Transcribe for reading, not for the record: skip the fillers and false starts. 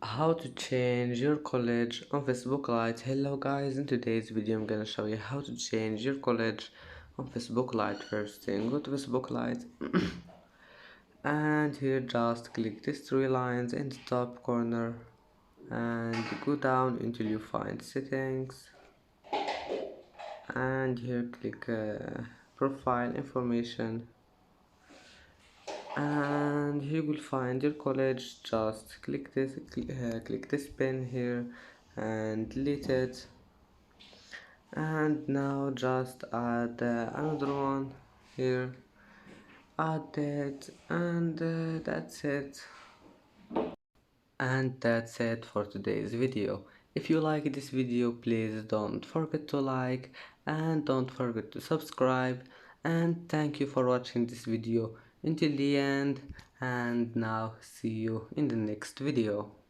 How to change your college on Facebook Lite. Hello guys, in today's video I'm gonna show you how to change your college on Facebook Lite. First thing, go to Facebook Lite and here just click these three lines in the top corner and go down until you find settings, and here click profile information, and here you will find your college. Just click this pin here and delete it, and now just add another one here, add it, and that's it for today's video. If you like this video, please don't forget to like and don't forget to subscribe, and thank you for watching this video until the end, and now see you in the next video.